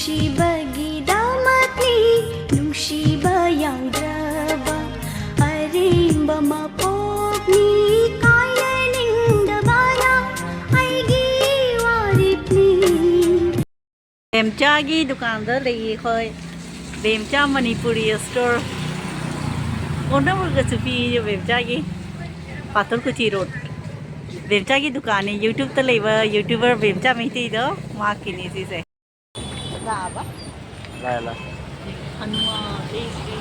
ꯅꯨꯡꯁꯤꯕꯒꯤ ꯗꯥꯃꯠꯅꯤ ꯅꯨꯡꯁꯤꯕ ꯌꯥꯎꯗ꯭ꯔꯕ ꯑꯔꯦꯝꯕ ꯃꯄꯣꯛꯅꯤ ꯀꯥꯏꯅꯅꯤꯡꯗꯕꯅ ꯑꯩꯒꯤ ꯋꯥꯔꯤꯞꯅꯤ ꯕꯦꯝꯆꯥꯒꯤ ꯗꯨꯀꯥꯟꯗ ꯂꯩꯌꯦ ꯑꯩꯈꯣꯏ ꯕꯦꯝꯆꯥ ꯃꯅꯤꯄꯨꯔꯤ ꯁ꯭ꯇꯣꯔ ꯀꯣꯟꯅꯃꯨꯔꯒꯁꯨ ꯄꯤꯌꯦ ꯕꯦꯝꯆꯥꯒꯤ ꯄꯥꯊꯔꯀꯨꯆꯤ ꯔꯣड ꯕꯦꯝꯆꯥꯒꯤ ꯗꯨꯀꯥꯟꯅꯤ ꯌꯨट्यूबꯇ ꯂꯩꯕ ꯌꯨट्यूबर ꯕꯦꯝꯆꯥ ꯃꯩꯇꯩꯗꯣ ꯃꯥꯛꯀꯤꯅꯤ ꯁꯤꯁꯦ ꯂꯥꯛꯑꯕ ला हनुमान देवी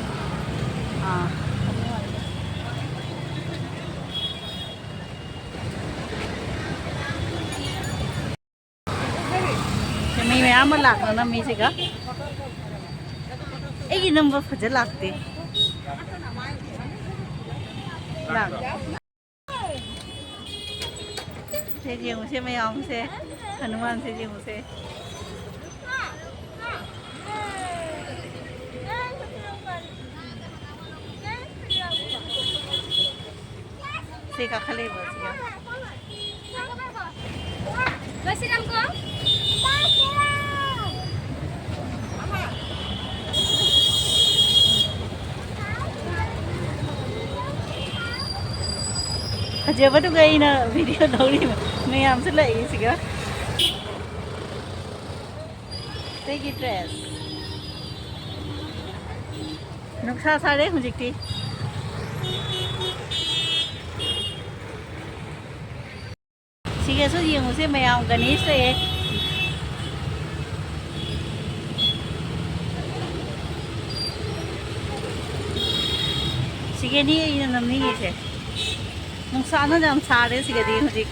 मी मैम लाना मी से नंबर फज लाते से मैम से हनुमान से से का खले बस को जब तो गई ना वीडियो दौड़ी मैं हमसे लगी सिगा तेगी ड्रेस नुक्सा सारे हुजिकती सिगेसो येंगुसे मयाम गणेश रे सिगेनी इन नमनी से नुकसान जम सारे सिगेदी हुजिक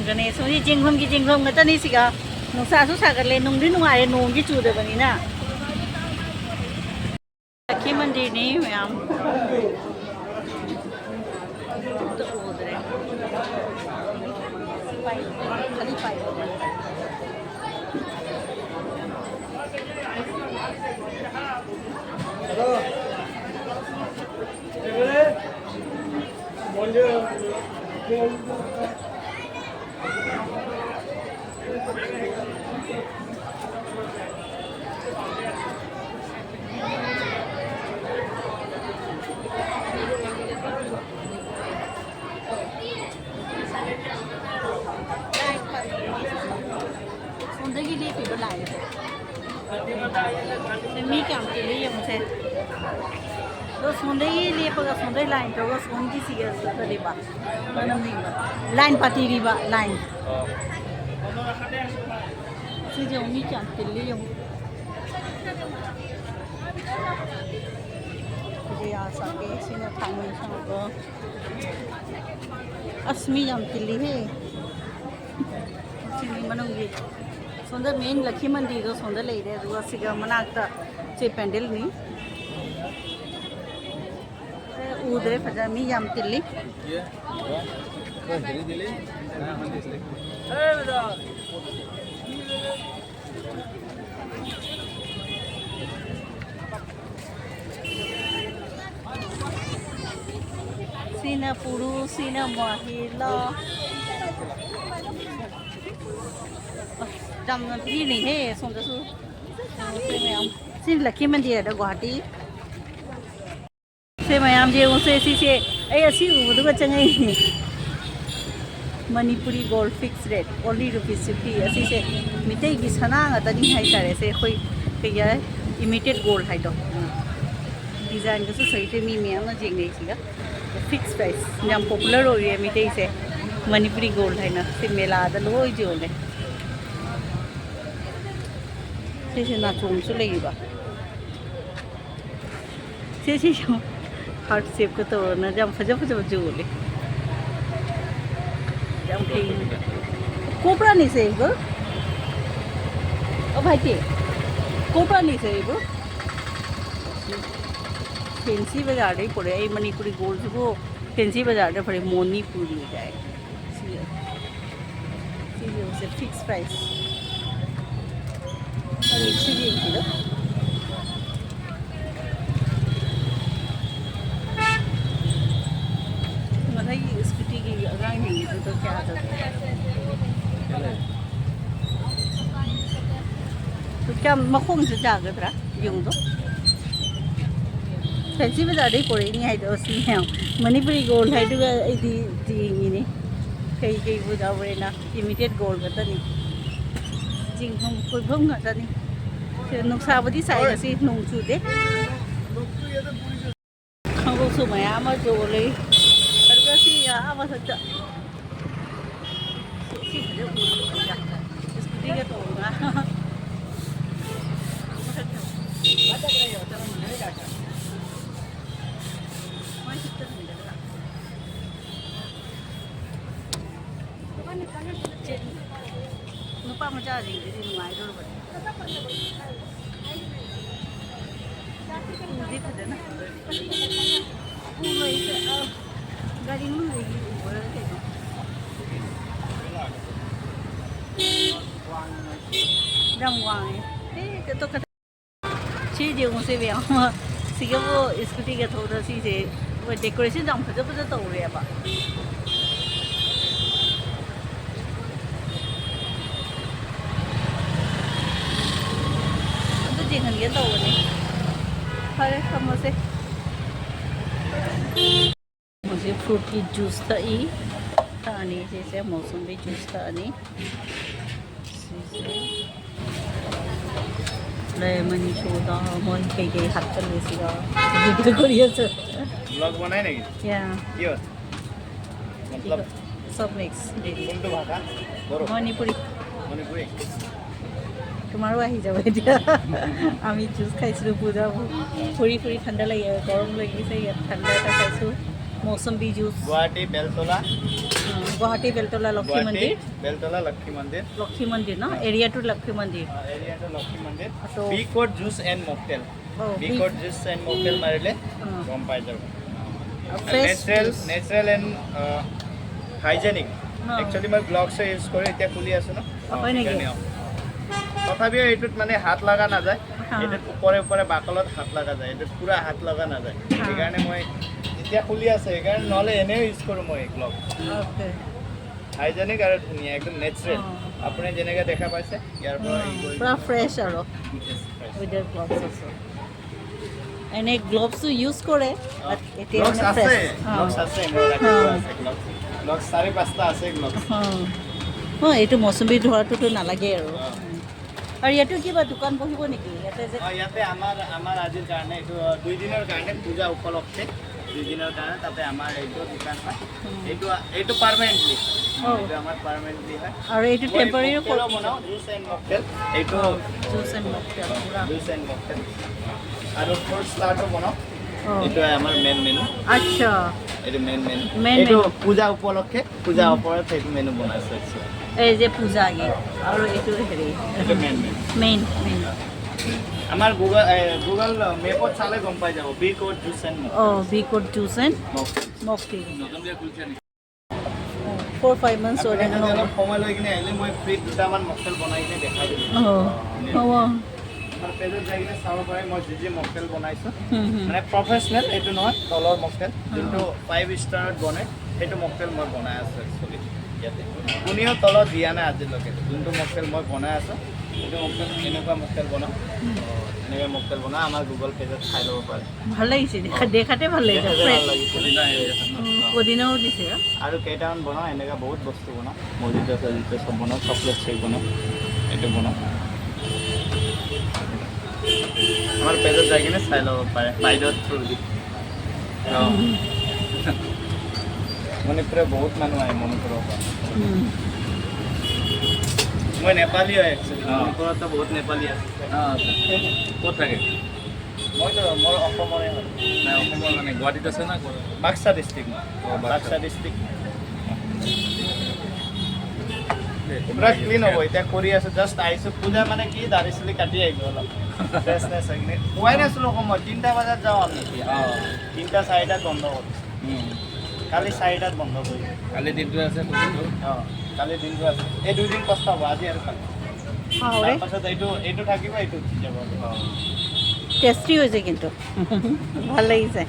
गणेश जी जिंगम की जिंगम गतनी सिगा नुकसासु सागरले नुंगदी नुंगारे नोंगी चुदबनीना लक्ष्मी मंदिर ने मैम तो उधर खाली पाई मी क्या मुझे तो सुंदर ही लिए पगा सुंदर लाइन तो बस उनकी सी है तो रिबा लाइन पाती रिबा लाइन सी जो मी क्या तिल्ली हूँ ये आ सके सी ना थाने शांगो अस्मी जम तिल्ली है सी मनोंगी सुंदर मेन लक्ष्मी मंदिर तो सुंदर ले रहे हैं सिगा मनाता से पेंडल नहीं उधर फजा मी जाम तिल्ली सीना पुरुष सीना महिला जम भी नहीं है सुंदर सु सिर्फ लक्ष्मी मंदिर है गुवाहाटी से मैम जे उसे से उदुगा चंगई Manipuri gold fix rate only ₹50 असी से मिटई की सना गतनी है तारे से कोई कया इमिटेट गोल्ड है तो डिजाइन को सही से मी मैम ना जेंगे सीगा फिक्स प्राइस नाम पॉपुलर हो रही है मिटई से मणिपुरी गोल्ड है ना से मेला द लोई जोले से ना चोमसु लेबा से हार्ट शेप को तो ना जम फजा जोले जम के कोपरा नहीं से इबो ओ भाई के कोपरा नहीं से इबो फैंसी बाजार दे पड़े ए मणिपुरी गोल्ड को फैंसी बाजार दे पड़े मणिपुरी जाए से फिक्स प्राइस ꯃꯈꯣꯡꯁꯨ ꯆꯥꯒꯗ꯭ꯔꯥ ꯌꯨꯡꯗꯣ ꯐꯦꯟꯁꯤ ꯕꯖꯥꯔꯗꯩ ꯄꯣꯔꯛꯏꯅꯤ ꯍꯥꯏꯗꯣ ꯁꯤ ꯃꯌꯥꯝ ꯃꯅꯤꯄꯨꯔꯤ ꯒꯣꯜ ꯍꯥꯏꯗꯨꯒ ꯑꯩꯗꯤ ꯌꯦꯡꯉꯤꯅꯤ ꯀꯩꯕꯨ ꯇꯧꯔꯦꯅ ꯏꯃꯤꯇꯦꯠ ꯒꯣꯜ ꯈꯛꯇꯅꯤ ꯆꯤꯡꯐꯝ ꯀꯣꯏꯐꯝ ꯉꯥꯛꯇꯅꯤ ꯅꯨꯡꯁꯥꯕꯨꯗꯤ ꯁꯥꯏ ꯉꯁꯤ ꯅꯣꯡ ꯆꯨꯗꯦ ꯈꯣꯡꯎꯞꯁꯨ ꯃꯌꯥꯝ ꯑꯃ ꯌꯣꯜꯂꯤ ꯑꯗꯨꯒ ꯁꯤ ꯃꯊꯛꯇ ꯁꯤ ꯐꯖ ꯁ꯭ꯀꯨꯇꯤꯒ ꯇꯣꯡꯉꯒ nupa macam-macam jadi nuai dulu ber. Ini pada nak. Mulai ke, gari mulai boleh ke? Ram wang. Kita kata. Ciri dia mesti biang. Sehingga वो स्कूटी का थोड़ा सी से वो डेकोरेशन जम फजर तो हो रहा है बा. Jangan dia tahu ni. Hari kamu se. Masih fruit की juice tadi. Tani जैसे मौसम भी juice tadi. lemon soda, mon keke हाथ चल रही है. वीडियो कोरिया से. ब्लॉग बनाए नहीं? Yeah. यो. मतलब सब mix. कौन तो भाषा? बोलो. मणिपुरी. मणिपुरी. তোমাৰো আহি যাব এতিয়া আমি জুচ খাইছিলোঁ পূজা ফুৰি ফুৰি ঠাণ্ডা লাগি গৰম লাগিছে ইয়াত ঠাণ্ডা এটা খাইছোঁ মৌচম্বী জুচ গুৱাহাটী বেলতলা গুৱাহাটী বেলতলা লক্ষ্মী মন্দিৰ বেলতলা লক্ষ্মী মন্দিৰ ন এৰিয়াটো লক্ষ্মী মন্দিৰ এৰিয়াটো লক্ষ্মী মন্দিৰ তো B code juice and mocktail B code juice and mocktail মাৰিলে গম পাই যাব নেচাৰেল এণ্ড হাইজেনিক একচুৱেলি মই গ্লভছ ইউজ কৰি এতিয়া খুলি আছোঁ ন হয় নেকি তথাপিও এইটোত মানে হাত লগা নাযায় এইটোত ওপৰে ওপৰে বাকলত হাত লগা যায় এইটোত পুৰা হাত লগা নাযায় সেইকাৰণে মই এতিয়া খুলি আছে সেইকাৰণে নহ'লে এনেও ইউজ কৰোঁ মই গ্লভ হাইজেনিক আৰু ধুনীয়া একদম নেচাৰেল আপুনি যেনেকৈ দেখা পাইছে ইয়াৰ পৰা পুৰা ফ্ৰেছ আৰু উইদাউট গ্লভছ আছে এনে গ্লভছটো ইউজ কৰে এতিয়া গ্লভছ আছে মোৰ ৰাখিব আছে গ্লভছ 4-5টা আছে গ্লভছ এইটো মৌচুমী ধোৱাটোতো নালাগে আৰু ইয়াতো কিবা দোকান বহিব নেকি ইয়াতে আমাৰ আজিৰ কাৰণে এইটো 2 দিনৰ কাৰণে পূজা উপলক্ষে 2 দিনৰ কাৰণে তাতে আমাৰ এইটো দোকান হয় এইটো পাৰ্মানেণ্টলি এইটো আমাৰ পাৰ্মানেণ্টলি হয় আৰু এইটো টেম্পৰেৰী বনাও জুচ এণ্ড মকটেল এইটো জুচ এণ্ড মকটেল আৰু ফ্ৰুট ষ্টাৰ্টাৰ বনাও এইটো আমাৰ মেইন মেনু আচ্ছা এইটো মেইন এইটো পূজা উপলক্ষে পূজা ওপৰত এইটো মেনু বনাইছে এই যে পূজা আগে আৰু এইটো হেৰি মেইন আমাৰ গুগল মেপত চালে গম পাই যাব B code juice and B code juice and mocktail 4-5 months ওৰে অলপ সময় লৈ কিনে আহিলে মই ফ্ৰী দুটামান মকটেল বনাই কিনে দেখাই দিম হ'ব আমাৰ পেজত যাই কিনে চাব পাৰে মই যি মকটেল বনাইছোঁ মানে প্ৰফেচনেল এইটো নহয় তলৰ মকটেল যোনটো 5 ষ্টাৰত বনে সেইটো মকটেল মই বনাই আছোঁ একচুৱেলি ইয়াতে কোনেও তলত দিয়া নাই আজিলৈকে যোনটো মকটেল মই বনাই আছোঁ সেইটো মকটেল এনেকুৱা মকটেল বনাওঁ এনেকৈ মকটেল বনাওঁ আমাৰ গুগল পেজত চাই ল'ব পাৰে ভাল লাগিছে দেখাতে ভাল লাগিছে পুদিনাও দিছে আৰু কেইটামান বনাওঁ এনেকুৱা বহুত বস্তু বনাওঁ মজিটো চজিটো চব বনাওঁ চকলেট চেক বনাওঁ এইটো বনাওঁ আমাৰ পেজত যাই কিনে চাই ল'ব পাৰে বাইদেউৰ থ্ৰু দি মণিপুৰে বহুত মানুহ আহে মণিপুৰৰ পৰা মই নেপালী হয় একচুৱেলি মণিপুৰতো বহুত নেপালী আছে ক'ত থাকে মইতো মোৰ অসমৰে হয় নাই অসমৰ মানে গুৱাহাটীত আছে না বাক্সা ডিষ্ট্ৰিক্ট বাক্সা ডিষ্ট্ৰিক্ট পুৰা ক্লিন হ'ব এতিয়া কৰি আছোঁ জাষ্ট আহিছোঁ পূজা মানে কি দাঢ়ি চুলি কাটি আহিলোঁ অলপ ফ্ৰেছনেছ হৈ কিনে পোৱাই নাছিলোঁ সময় 3টা বজাত যাওঁ আমি এতিয়া 3টা 4টাত বন্ধ কৰিছোঁ কালি 4টাত বন্ধ কৰিলোঁ কালি দিনটো আছে কালি দিনটো আছে এই 2 দিন কষ্ট হ'ব আজি আৰু কালি তাৰপাছত এইটো থাকিব এইটো যাব টেষ্টি হৈছে কিন্তু ভাল লাগিছে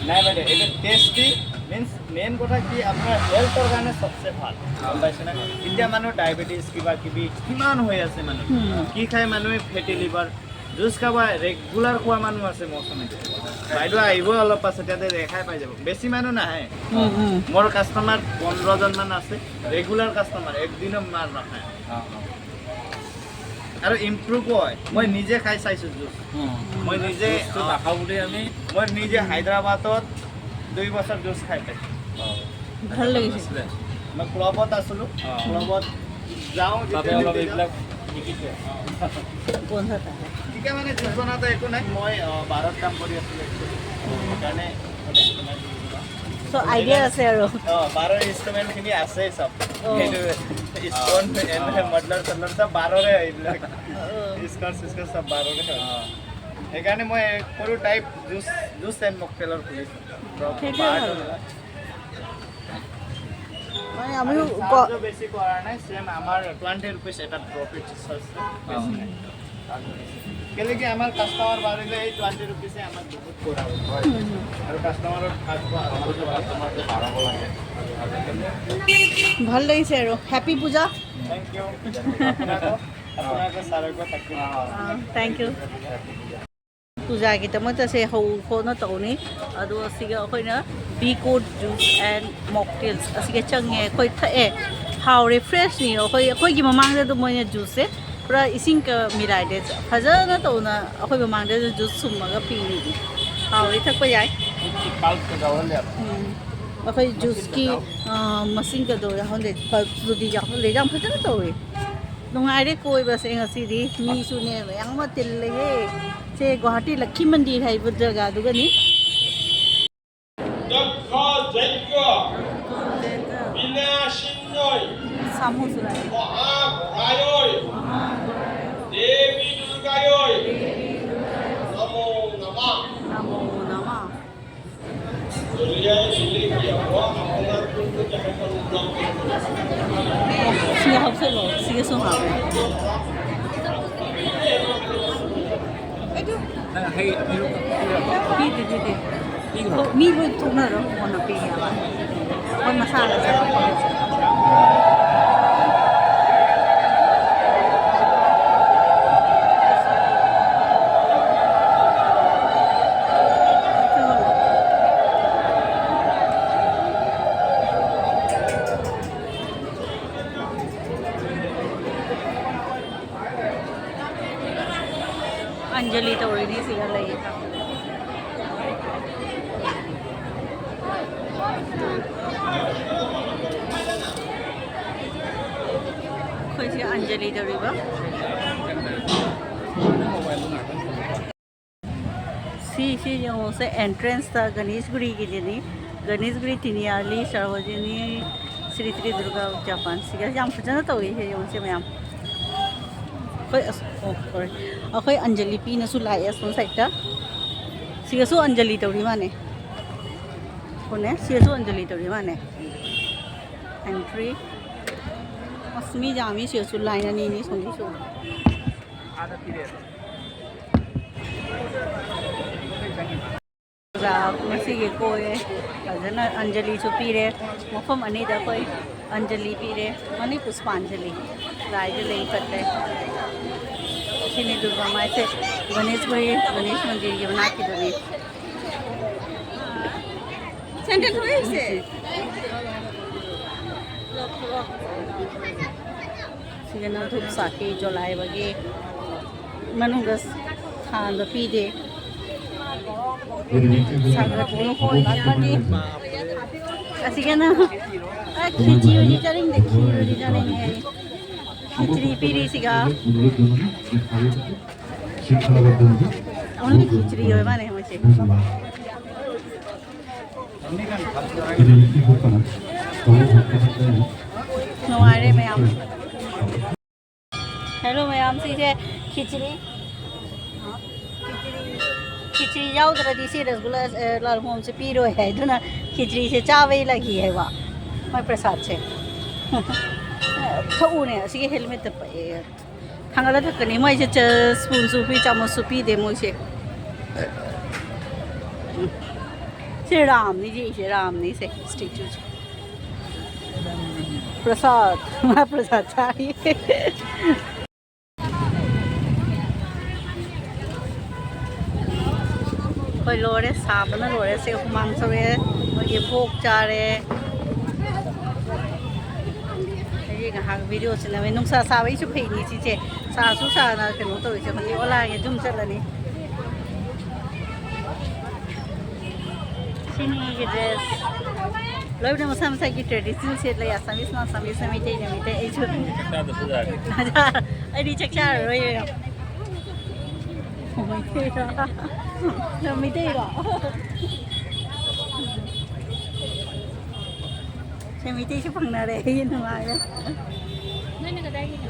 নাই বাইদেউ এইটো টেষ্টি মিন্স মেইন কথা কি আপোনাৰ হেল্থৰ কাৰণে চবচে ভাল গম পাইছে না এতিয়া মানুহ ডায়েবেটিছ কিবা কিবি কিমান হৈ আছে মানুহ কি খায় মানুহে ফেটি লিভাৰ জুচ খাব ৰেগুলাৰ খোৱা মানুহ আছে মৌচুমী বাইদেউ আহিব অলপ পাছত ইয়াতে দেখাই পাই যাব বেছি মানুহ নাহে মোৰ কাষ্টমাৰ 15জন মান আছে ৰেগুলাৰ কাষ্টমাৰ একদিনো মাৰ নাখায় আৰু ইম্প্ৰুভ হয় মই নিজে খাই চাইছো জুচ মই নিজে নাখাওঁ বুলি মই নিজে হায়দৰাবাদত 2 বছৰ জুচ খাই পাইছো ভাল লাগিছে মই ক্লাবত আছিলো ক্লাবত যাওঁ যেতিয়া এইবিলাক শিকিছো বন্ধতা ঠিকে মানে জুচ বনাওঁতে একো নাই মই বাৰত কাম কৰি আছিলো সেইকাৰণে সো আইডিয়া আছে আৰু বাৰৰ ইনষ্ট্ৰুমেণ্টখিনি আছে চব সেইটো স্পন মডলাৰ চডলাৰ চব বাৰৰে এইবিলাক স্কাৰ চিস্কাৰ চব বাৰৰে হয় সেইকাৰণে মই সৰু টাইপ জুচ এণ্ড মকটেলৰ খুলিছোঁ মানে আমিও বেছি কৰা নাই চেম আমাৰ 20 rupees এটা প্ৰফিট কেলে কি আমাৰ কাষ্টমাৰ বাঢ়িলে এই 20 rupees আমাৰ বহুত কৰা হয় আৰু কাষ্টমাৰৰ বাঢ়াব লাগে ভাল লাগিছে আৰু হেপী পূজা থ্যাংক ইউ আপোনালোকে চাৰকো থাকিব থ্যাংক ইউ ꯄꯨꯖꯥꯒꯤꯗꯃꯛꯇꯁꯦ ꯍꯧꯅ ꯇꯧꯅꯤ ꯑꯗꯣ ꯑꯁꯤꯒ ꯑꯩꯈꯣꯏꯅ ꯕꯤꯀꯣꯠ ꯖꯨꯁ ꯑꯦꯟ ꯃꯣꯛꯇꯦꯜꯁ ꯑꯁꯤꯒ ꯆꯪꯉꯦ ꯑꯩꯈꯣꯏ ꯊꯛꯑꯦ ꯍꯥꯎꯔꯦ ꯐ꯭ꯔꯦꯁꯅꯤ ꯑꯩꯈꯣꯏꯒꯤ ꯃꯃꯥꯡꯗ ꯑꯗꯨꯝ ꯃꯣꯏꯅ ꯖꯨꯁꯁꯦ ꯄꯨꯔꯥ ꯏꯁꯤꯡꯒ ꯃꯤꯔꯥꯏꯗꯦ ꯐꯖꯅ ꯇꯧꯅ ꯑꯩꯈꯣꯏ ꯃꯃꯥꯡꯗ ꯖꯨꯁ ꯁꯨꯝꯃꯒ ꯄꯤꯅꯤ ꯍꯥꯎꯔꯦ ꯊꯛꯄ ꯌꯥꯏ ꯑꯩꯈꯣꯏ ꯖꯨꯁꯀꯤ ꯃꯁꯤꯡꯒꯗꯣ ꯌꯥꯎꯍꯟꯗꯦ ꯑꯗꯨꯗꯤ ꯌꯥꯎꯍꯟꯗꯦ ꯌꯥꯝ ꯐꯖꯅ ꯇꯧꯋꯦ ꯅꯨꯡꯉꯥꯏꯔꯦ ꯀꯣꯏꯕꯁꯦ ꯉꯁꯤꯗꯤ ꯃꯤꯁꯨꯅꯦ ꯃꯌꯥꯝ ꯑꯃ ꯇꯤꯜꯂꯦꯍꯦ ꯁꯦ ꯒꯨꯋꯥꯍꯥꯇꯤ ꯂꯛꯈꯤ ꯃꯟꯗꯤꯔ ꯍꯥꯏꯕ ꯖꯒꯥꯗꯨꯒꯅꯤ 사무소라. देवी दुर्गायोय नमो नमः 나무 나마. 시계 합설로 시계 송하고. 비디. 이거 미로 통나로 원어 비야와. 원마 살아. अंजलि तो ऑलरेडी सिगा लई कोई सी अंजलि तो रिबा सी जो से एंट्रेंस था गणेशगुरी की जनी गणेशगुरी तिनियाली सर्वजनी श्री श्री दुर्गा जापान सिगा जाम फजना तो है जो से मैम अखोई अंजलि पीनसु लाए असोन साइडा सिगसु अंजलि तौरी माने कोने सिगसु अंजलि तौरी माने एंट्री अस्मी जामी सिगसु लाइना नी सोनी सो आधा पीरियड मसीगे कोए फजना अंजलि सु पीरे मफम अनी दा कोई अंजलि पीरे मनी पुष्पांजलि राइज ले करते सिनी दुर्गा माई से गणेश मंदिर ये बना के दोने सेंटर हुए से सिगना धूप साके जलाए बगे मनुगस खान द पी दे सागर कोई बाकी सिगना खिचड़ी चलेंगे खिचड़ी चलेंगे खिचड़ी पीरी सिगा ओनली खिचड़ी होय माने हमसे नवारे में हम हेलो मैम से खिचड़ी खिचड़ी जाओ तरह से रसगुल्ला लाल मोहन से पीरो है ना खिचड़ी से चावल लगी है वाह मैं प्रसाद से थोने असिगे हेलमेट पे थांगला थकनी मैं से स्पून सुपी चम्मच सुपी दे मुझे से राम नहीं जी से राम नहीं से स्टेचू प्रसाद मैं प्रसाद चाहिए कोई लोरे साबना लोरे से हुमांग सवे ये भोग चारे ये कहाँ वीडियो से ना मैं नुक्सा सावे इसे फेंकी चीज़ें सासू साना के नो तो इसे मतलब ओला ये जुम चल रही सिनी के ड्रेस लोग ने मसा मसा की ट्रेडिशनल सेट ले आसामीस ना आसामीस में मिटे ऐसे अरे चक्चा रोए मिटे राใช่มิเตชื่อฟังนาเรยินทำไมเนี่ยไม่นึกได้ยิน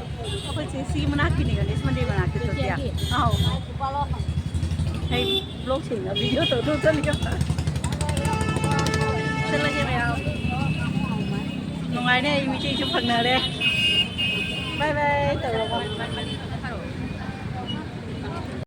เขาไปซีมันน่ากินอีกอันนี้มันดีกว่าน่ากินตัวเดียวอ้าวให้โลกสิงอ่ะวิดีโอตัวนู้นตัวนี้ก็เสร็จแล้วใช่ไหมเอาน้องไอ้เนี่ยมิเตชื่อฟังนาเรบายบายตัวเรา